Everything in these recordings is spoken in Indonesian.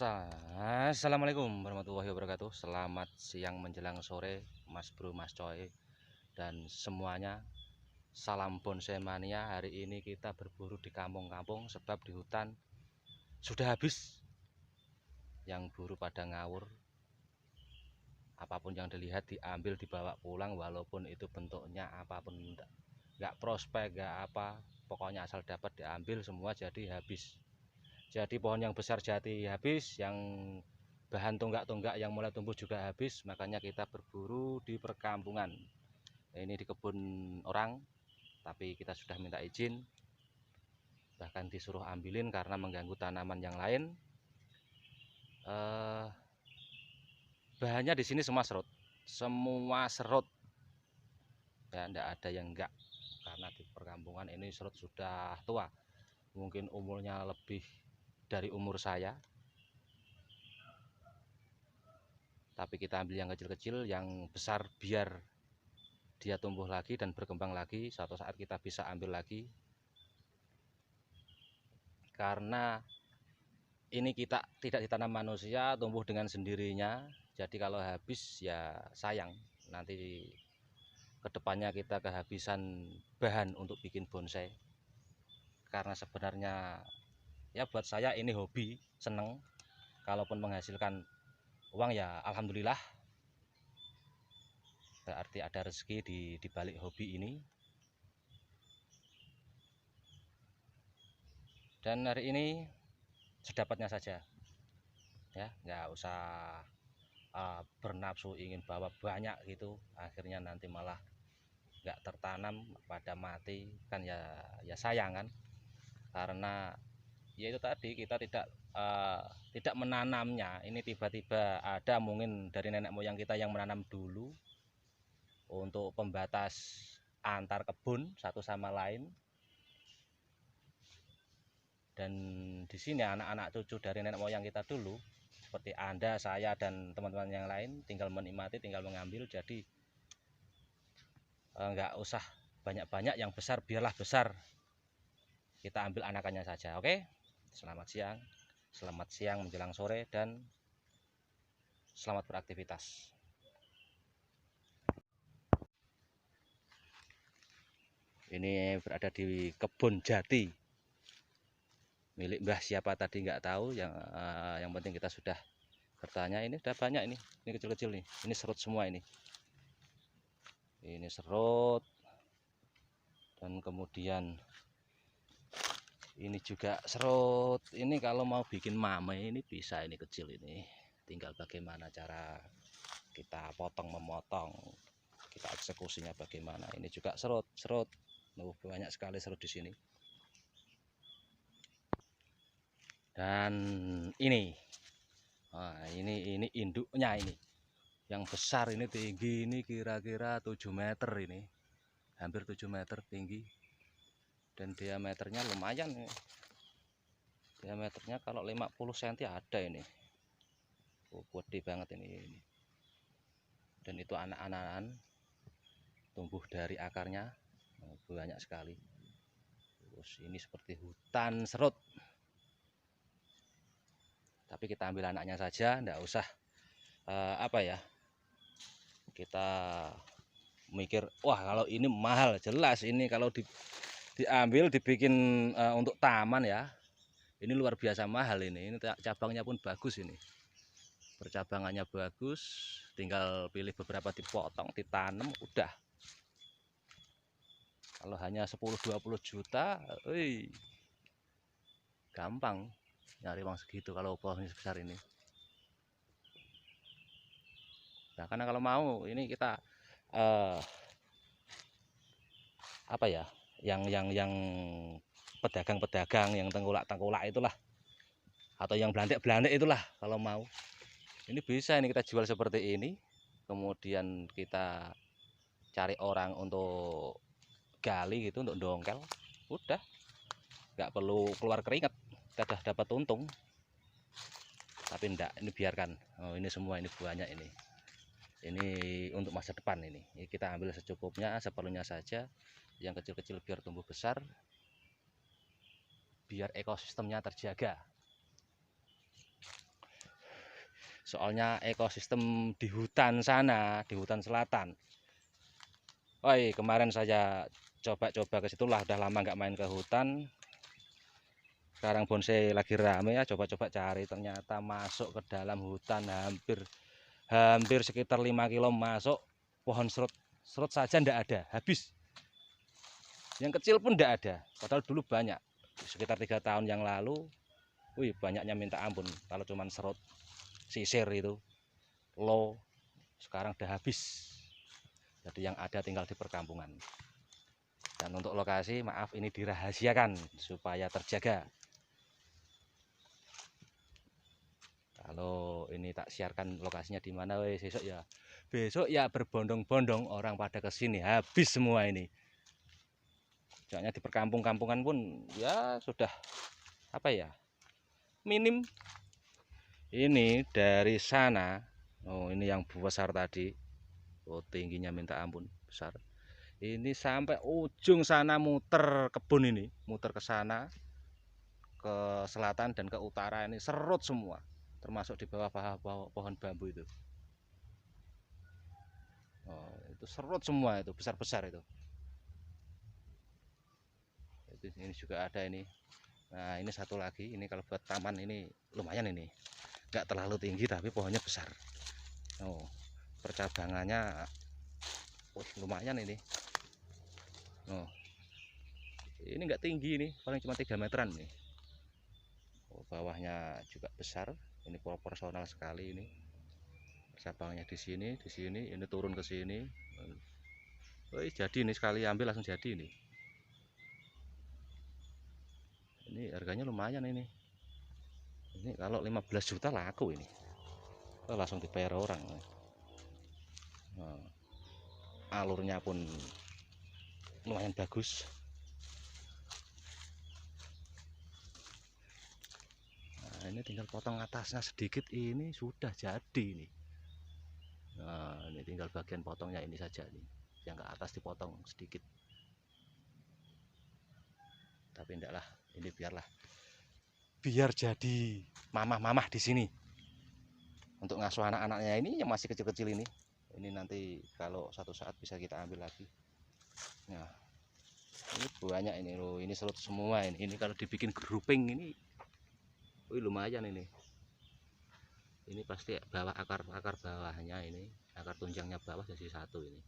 Assalamualaikum warahmatullahi wabarakatuh. Selamat siang menjelang sore Mas Bro, Mas Coy dan semuanya. Salam bonsai mania. Hari ini kita berburu di kampung-kampung sebab di hutan sudah habis. Yang buru pada ngawur. Apapun yang dilihat diambil, dibawa pulang, walaupun itu bentuknya apapun, nggak prospek, nggak apa, pokoknya asal dapat diambil semua, jadi habis. Jadi pohon yang besar jati habis, yang bahan tonggak-tonggak yang mulai tumbuh juga habis. Makanya kita berburu di perkampungan. Ini di kebun orang, tapi kita sudah minta izin, bahkan disuruh ambilin karena mengganggu tanaman yang lain. Bahannya di sini semua serut, ya, enggak ada yang enggak, karena di perkampungan ini serut sudah tua, mungkin umurnya lebih dari umur saya. Tapi kita ambil yang kecil-kecil, yang besar biar dia tumbuh lagi dan berkembang lagi. Suatu saat kita bisa ambil lagi, karena ini kita tidak ditanam manusia, tumbuh dengan sendirinya. Jadi kalau habis ya sayang, nanti kedepannya kita kehabisan bahan untuk bikin bonsai. Karena sebenarnya ya buat saya ini hobi, seneng. Kalaupun menghasilkan uang ya alhamdulillah, berarti ada rezeki di balik hobi ini. Dan hari ini sedapatnya saja, ya, nggak usah bernafsu ingin bawa banyak gitu, akhirnya nanti malah nggak tertanam, pada mati kan, ya sayang kan. Karena ya itu tadi, kita tidak menanamnya. Ini tiba-tiba ada mungkin dari nenek moyang kita yang menanam dulu untuk pembatas antar kebun satu sama lain. Dan di sini anak-anak cucu dari nenek moyang kita dulu, seperti Anda, saya, dan teman-teman yang lain, tinggal menikmati, tinggal mengambil. Jadi nggak usah banyak-banyak, yang besar biarlah besar, kita ambil anakannya saja. Oke, selamat siang menjelang sore, dan selamat beraktivitas. Ini berada di kebun jati milik Mbah siapa tadi nggak tahu, yang penting kita sudah bertanya. Ini udah banyak, ini kecil-kecil nih, ini serut semua, ini serut. Dan kemudian ini juga serut. Ini kalau mau bikin mame ini bisa, ini kecil, ini tinggal bagaimana cara kita memotong, kita eksekusinya bagaimana. Ini juga serut. Banyak sekali serut di sini. Dan ini ini induknya, ini yang besar, ini tinggi, ini kira-kira 7 meter, ini hampir 7 meter tinggi, dan diameternya lumayan. Diameternya kalau 50 cm ada ini. Gede banget ini. Dan itu anak-anakan tumbuh dari akarnya, banyak sekali. Terus ini seperti hutan serut, tapi kita ambil anaknya saja, enggak usah kita mikir wah kalau ini mahal. Jelas ini kalau diambil dibikin untuk taman, ya ini luar biasa mahal. Ini cabangnya pun bagus, ini percabangannya bagus, tinggal pilih beberapa, dipotong, ditanam, udah. Kalau hanya 10-20 juta, gampang nyari uang segitu kalau pohonnya sebesar ini. Nah, karena kalau mau ini kita yang pedagang-pedagang yang tengkulak-tengkulak itulah, atau yang belantik-belantik itulah, kalau mau ini bisa, ini kita jual seperti ini. Kemudian kita cari orang untuk gali gitu, untuk dongkel, udah nggak perlu keluar keringat, kita udah dapat untung. Tapi enggak, ini biarkan. Ini semua, ini banyak, ini untuk masa depan. Ini kita ambil secukupnya, seperlunya saja. Yang kecil-kecil biar tumbuh besar, biar ekosistemnya terjaga. soalnya ekosistem di hutan sana, di hutan selatan. Woi, kemarin saya coba-coba ke situ lah, udah lama nggak main ke hutan. Sekarang bonsai lagi rame ya, coba-coba cari, ternyata masuk ke dalam hutan hampir sekitar 5 kilo masuk, pohon serut saja ndak ada, habis. Yang kecil pun ndak ada, padahal dulu banyak. Sekitar 3 tahun yang lalu, wih banyaknya minta ampun. Kalau cuman serut sisir itu, low, sekarang udah habis. Jadi yang ada tinggal di perkampungan. Dan untuk lokasi, maaf ini dirahasiakan supaya terjaga. Kalau ini tak siarkan lokasinya di mana, wes besok ya berbondong-bondong orang pada kesini, habis semua ini. Soalnya di perkampung-kampungan pun ya sudah apa ya, minim. Ini dari sana, oh ini yang besar tadi, oh tingginya minta ampun, besar. Ini sampai ujung sana muter kebun ini, muter ke sana, ke selatan dan ke utara, ini serut semua. Termasuk di bawah pohon bambu itu. Oh, itu serut semua, itu besar-besar itu. Ini juga ada ini. Nah ini satu lagi, ini kalau buat taman ini lumayan ini, nggak terlalu tinggi tapi pohonnya besar. Oh, percabangannya lumayan ini. Oh, ini nggak tinggi, ini paling cuma 3 meteran nih. Oh, bawahnya juga besar, ini proporsional sekali ini. Cabangnya di sini, ini turun ke sini. Oh, jadi ini sekali ambil langsung jadi ini. Ini harganya lumayan ini. Ini kalau 15 juta laku ini. Oh, langsung dibayar orang. Nah, alurnya pun lumayan bagus. Nah, ini tinggal potong atasnya sedikit, ini sudah jadi ini. Nah, ini tinggal bagian potongnya ini saja nih, yang ke atas dipotong sedikit. Tapi enggak lah, ini biar jadi mamah-mamah di sini untuk ngasuh anak-anaknya ini yang masih kecil-kecil ini. Ini nanti kalau satu saat bisa kita ambil lagi. Nah, ini banyak ini loh, ini serut semua ini. Ini kalau dibikin grouping ini, wih lumayan ini. Ini pasti bawah akar bawahnya ini, akar tunjangnya bawah jadi satu ini.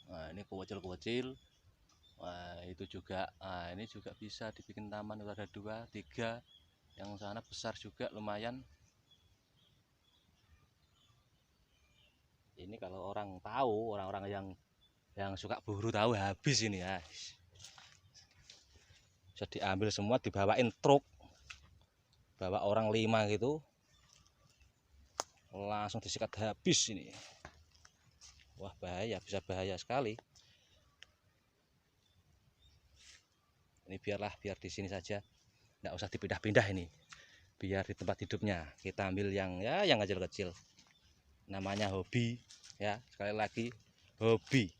Nah, ini kecil-kecil. Nah, itu juga. Nah, ini juga bisa dibikin taman, ada 2, 3. Yang sana besar juga lumayan. Ini kalau orang tahu, orang-orang yang suka buru tahu, habis ini ya. Bisa diambil semua, dibawain truk, bawa orang 5 gitu, langsung disikat habis ini. Wah bahaya, bisa bahaya sekali. Ini biar di sini saja, nggak usah dipindah-pindah ini, biar di tempat hidupnya. Kita ambil yang yang kecil-kecil, namanya hobi ya. Sekali lagi, hobi,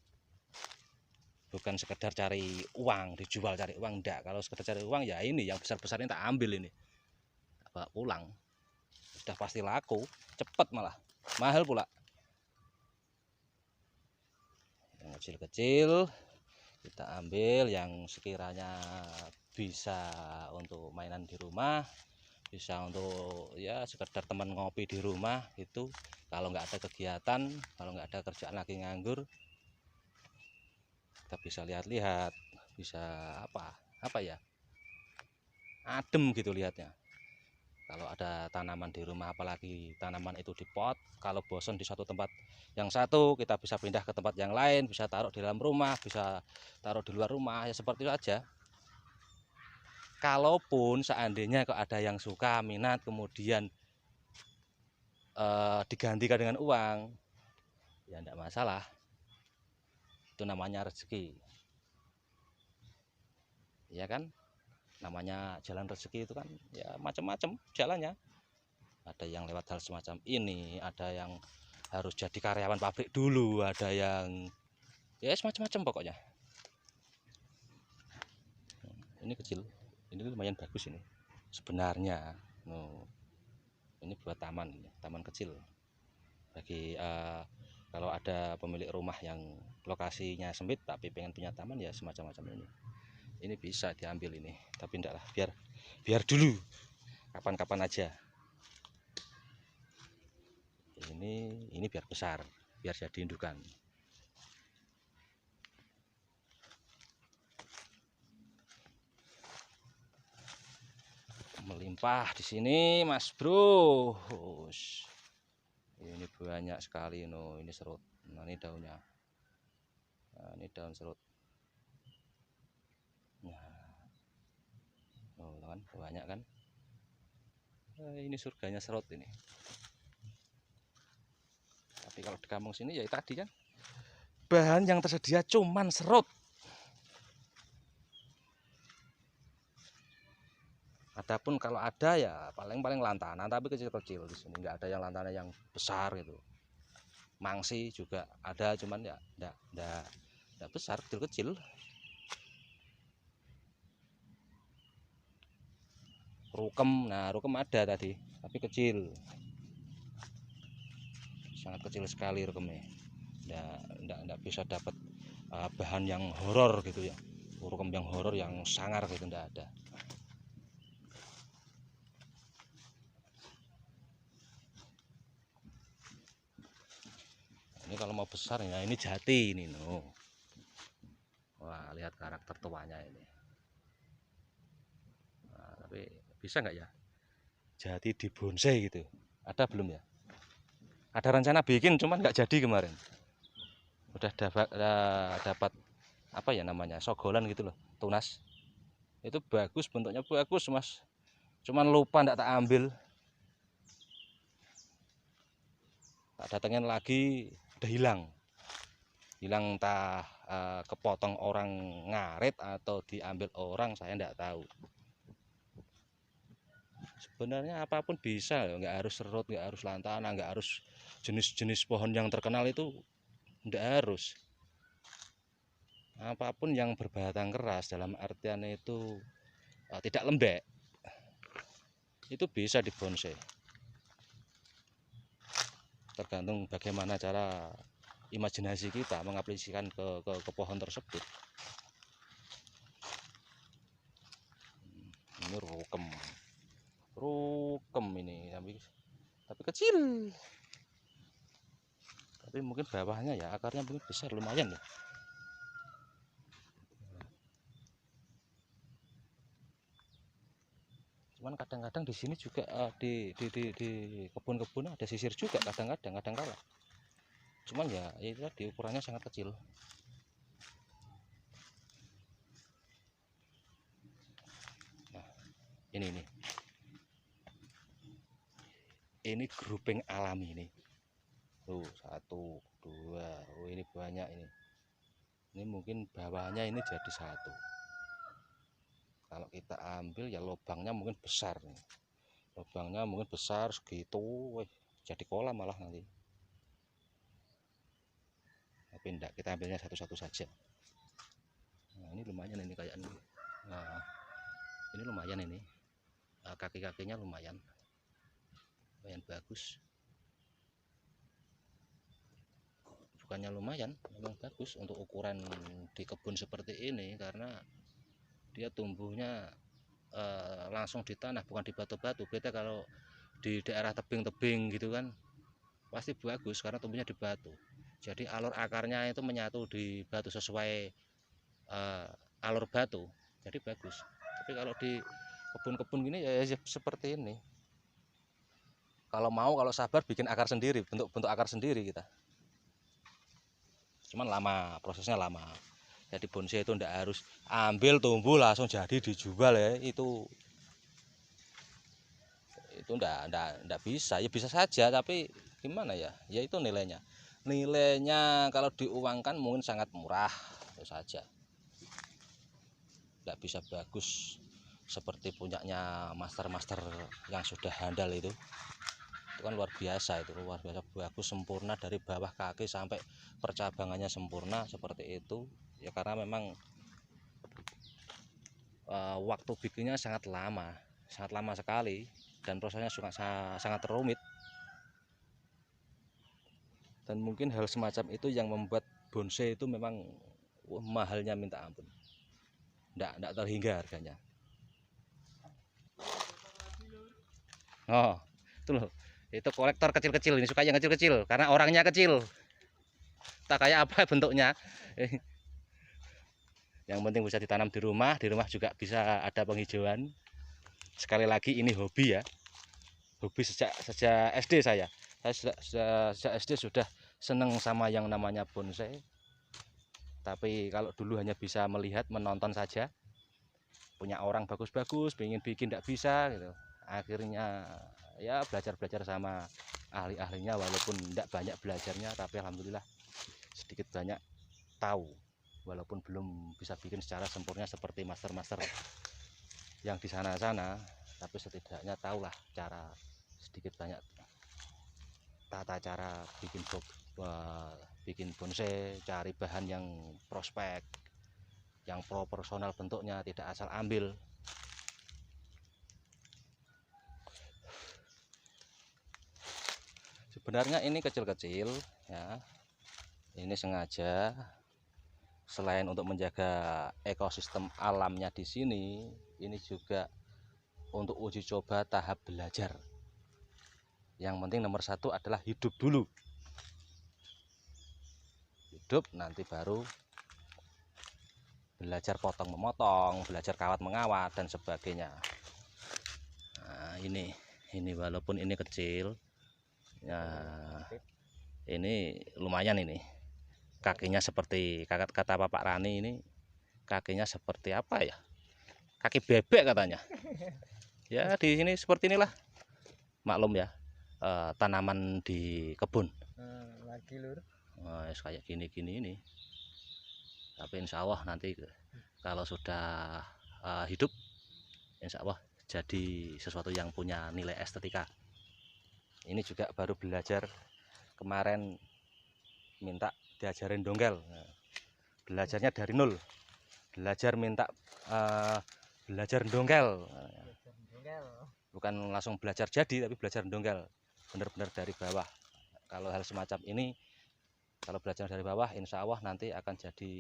bukan sekedar cari uang, dijual cari uang, enggak. Kalau sekedar cari uang ya ini yang besar-besar ini tak ambil ini, tak bawa pulang, sudah pasti laku, cepet malah mahal pula. Yang kecil-kecil kita ambil, yang sekiranya bisa untuk mainan di rumah, bisa untuk ya sekedar teman ngopi di rumah itu. Kalau nggak ada kegiatan, kalau nggak ada kerjaan lagi nganggur, kita bisa lihat-lihat, bisa apa ya, adem gitu lihatnya. Kalau ada tanaman di rumah, apalagi tanaman itu di pot, kalau bosan di satu tempat yang satu, kita bisa pindah ke tempat yang lain, bisa taruh di dalam rumah, bisa taruh di luar rumah, ya seperti itu aja. Kalaupun seandainya kok ada yang suka, minat, kemudian digantikan dengan uang, ya enggak masalah. Itu namanya rezeki. Ya kan? Namanya jalan rezeki itu kan ya macam-macam jalannya. Ada yang lewat hal semacam ini, ada yang harus jadi karyawan pabrik dulu, ada yang ya semacam-macam pokoknya. Ini kecil, Ini lumayan bagus ini sebenarnya. Ini buat taman kecil bagi kalau ada pemilik rumah yang lokasinya sempit tapi pengen punya taman ya semacam-macam ini bisa diambil ini, tapi enggak lah, biar dulu, kapan-kapan aja. Ini biar besar, biar jadi indukan. Melimpah di sini Mas Bro. Ini banyak sekali ini serut. Nah, ini daunnya. Nah, ini daun serut. Nah, kan banyak kan. Nah, ini surganya serut ini. Tapi kalau di kampung sini ya tadi kan bahan yang tersedia cuman serut. Adapun kalau ada ya paling lantanan, tapi kecil-kecil di sini, nggak ada yang lantanan yang besar gitu. Mangsi juga ada, cuman ya enggak besar, kecil-kecil. Rukem, nah rukem ada tadi, tapi kecil, sangat kecil sekali rukemnya. Enggak bisa dapat bahan yang horor gitu ya, rukem yang horor yang sangar gitu enggak ada. Ini kalau mau besar ya ini jati ini Wah, lihat karakter tuanya ini. Nah, tapi bisa nggak ya jati di bonsai gitu? Ada belum ya? Ada rencana bikin, cuman nggak jadi kemarin. Udah dapat apa ya namanya, sogolan gitu loh, tunas. Itu bagus, bentuknya bagus Mas. Cuman lupa nggak tak ambil. Tak datengin lagi, udah hilang entah kepotong orang ngarit atau diambil orang, saya enggak tahu. Sebenarnya apapun bisa, nggak harus serut, nggak harus lantana, nggak harus jenis-jenis pohon yang terkenal itu, nggak harus. Apapun yang berbatang keras, dalam artian itu tidak lembek, itu bisa dibonsai. Tergantung bagaimana cara imajinasi kita mengaplikasikan ke pohon tersebut. Ini rukem ini, tapi kecil. Tapi mungkin bawahnya ya akarnya mungkin besar, lumayan ya. Cuman kadang-kadang di sini juga di kebun-kebun ada sisir juga, kadang kala. Cuman ya itu tadi ukurannya sangat kecil. Nah, ini grouping alami ini. Tuh, 1, 2, oh ini banyak ini. Ini mungkin bawahnya ini jadi 1. Kalau kita ambil ya lubangnya mungkin besar nih. Lubangnya mungkin besar segitu, jadi kolam malah nanti. Tapi enggak, kita ambilnya satu-satu saja. Nah, ini lumayan ini kayak ini. Nah, ini lumayan ini. Kaki-kakinya lumayan bagus. Bukannya lumayan, memang bagus untuk ukuran di kebun seperti ini, karena dia tumbuhnya langsung di tanah, bukan di batu-batu. Beda kalau di daerah tebing-tebing gitu kan, pasti bagus karena tumbuhnya di batu. Jadi alur akarnya itu menyatu di batu sesuai alur batu, jadi bagus. Tapi kalau di kebun-kebun gini ya seperti ini. Kalau sabar bikin akar sendiri, bentuk akar sendiri kita. Cuman lama, prosesnya lama. Jadi bonsai itu ndak harus ambil tumbuh langsung jadi dijual ya, itu ndak bisa. Ya bisa saja, tapi gimana ya, ya itu nilainya kalau diuangkan mungkin sangat murah, itu saja. Nggak bisa bagus seperti punyanya master yang sudah handal itu kan luar biasa, bagus, sempurna dari bawah kaki sampai percabangannya sempurna seperti itu ya, karena memang waktu bikinnya sangat lama sekali, dan prosesnya sangat rumit. Dan mungkin hal semacam itu yang membuat bonsai itu memang mahalnya minta ampun, nggak terhingga harganya. Oh, itu loh, itu kolektor kecil-kecil ini, suka yang kecil-kecil karena orangnya kecil, tak kayak apa bentuknya. Yang penting bisa ditanam di rumah juga bisa ada penghijauan. Sekali lagi ini hobi ya, hobi sejak SD saya sejak SD sudah seneng sama yang namanya bonsai. Tapi kalau dulu hanya bisa melihat, menonton saja, punya orang bagus-bagus, pengen bikin tidak bisa gitu. Akhirnya ya belajar sama ahli-ahlinya, walaupun tidak banyak belajarnya, tapi alhamdulillah sedikit banyak tahu, walaupun belum bisa bikin secara sempurna seperti master-master yang di sana-sana, tapi setidaknya tahulah cara, sedikit banyak tata cara bikin bonsai, cari bahan yang prospek, yang proporsional bentuknya, tidak asal ambil. Sebenarnya ini kecil-kecil ya, ini sengaja selain untuk menjaga ekosistem alamnya di sini, ini juga untuk uji coba tahap belajar. Yang penting nomor satu adalah hidup dulu, hidup nanti baru belajar potong memotong, belajar kawat mengawat dan sebagainya. Nah, ini walaupun ini kecil ya, ini lumayan, ini kakinya seperti kata Bapak Rani, ini kakinya seperti apa ya, kaki bebek katanya ya. Di sini seperti inilah, maklum ya, tanaman di kebun lagi lur, kayak gini-gini ini. Tapi insya Allah nanti kalau sudah hidup, insya Allah jadi sesuatu yang punya nilai estetika. Ini juga baru belajar, kemarin minta diajarin dongkel, belajarnya dari nol, belajar dongkel, bukan langsung belajar jadi, tapi belajar dongkel benar-benar dari bawah. Kalau hal semacam ini, kalau belajar dari bawah, insya Allah nanti akan jadi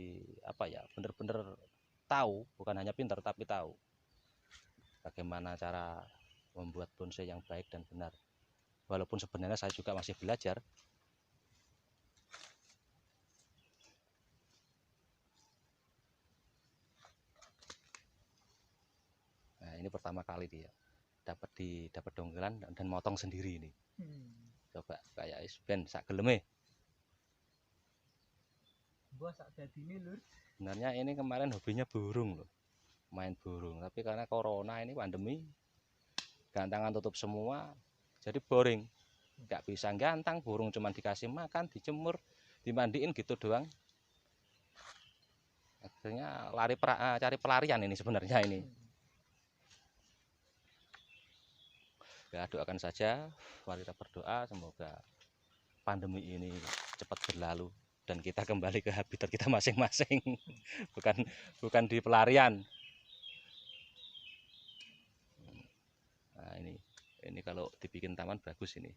apa ya, benar-benar tahu, bukan hanya pintar tapi tahu bagaimana cara membuat bonsai yang baik dan benar. Walaupun sebenarnya saya juga masih belajar. Nah, ini pertama kali dia dapat dongkelan dan motong sendiri ini. Coba kayak ben sak geleme. gua sak dadine lur. Sebenarnya ini kemarin hobinya burung loh, main burung, tapi karena corona ini, pandemi, gantangan tutup semua, jadi boring, nggak bisa gantang burung, cuman dikasih makan, dijemur, dimandiin gitu doang. Akhirnya cari pelarian ini sebenarnya ini. Ya, doakan saja, mari kita berdoa semoga pandemi ini cepat berlalu dan kita kembali ke habitat kita masing-masing. bukan di pelarian. Nah, ini kalau dibikin taman bagus ini.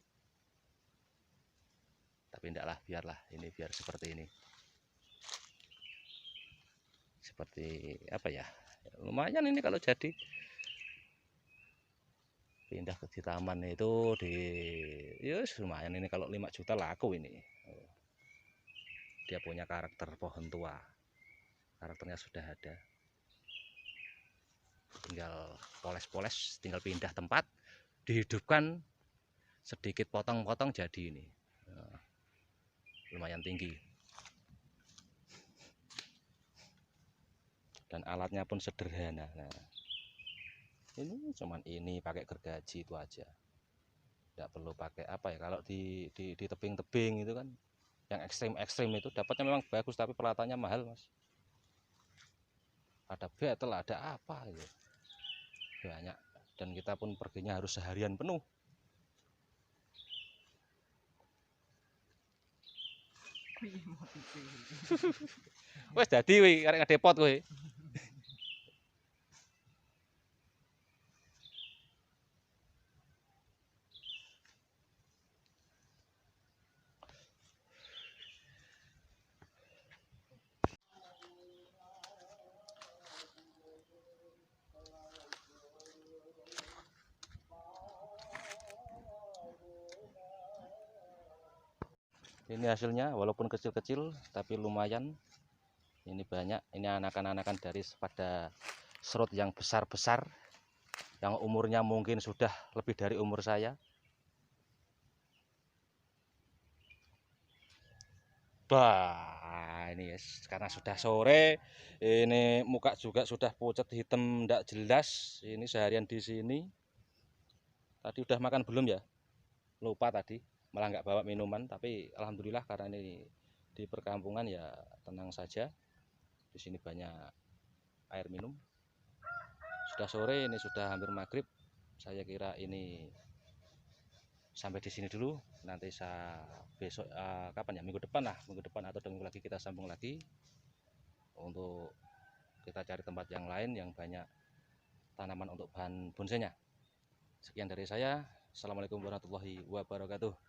Tapi enggak lah, biarlah ini, biar seperti ini. Seperti apa ya? Lumayan ini kalau jadi pindah ke di taman itu yes, lumayan ini, kalau 5 juta laku ini. Dia punya karakter pohon tua. Karakternya sudah ada. Tinggal poles-poles, tinggal pindah tempat, dihidupkan, sedikit potong-potong jadi ini. Lumayan tinggi. Dan alatnya pun sederhana. Nah, ini cuman ini pakai gergaji itu aja, nggak perlu pakai apa ya. Kalau di tebing-tebing itu kan, yang ekstrim itu dapatnya memang bagus, tapi peralatannya mahal mas. Ada betel, ada apa gitu, banyak, dan kita pun perginya harus seharian penuh. Wes dadi wi arek ngedepot kowe. Ini hasilnya walaupun kecil-kecil tapi lumayan. Ini banyak, ini anakan-anakan dari pada serut yang besar-besar, yang umurnya mungkin sudah lebih dari umur saya. Bah, ini yes, karena sudah sore, ini muka juga sudah pucat hitam tidak jelas. Ini seharian di sini. Tadi udah makan belum ya? Lupa tadi, malah nggak bawa minuman. Tapi alhamdulillah karena ini di perkampungan ya tenang saja. Di sini banyak air minum. Sudah sore, ini sudah hampir maghrib. Saya kira ini sampai di sini dulu. Nanti saya besok kapan ya, minggu depan lah, minggu depan atau 2 minggu lagi kita sambung lagi untuk kita cari tempat yang lain yang banyak tanaman untuk bahan bonsainya. Sekian dari saya. Assalamualaikum warahmatullahi wabarakatuh.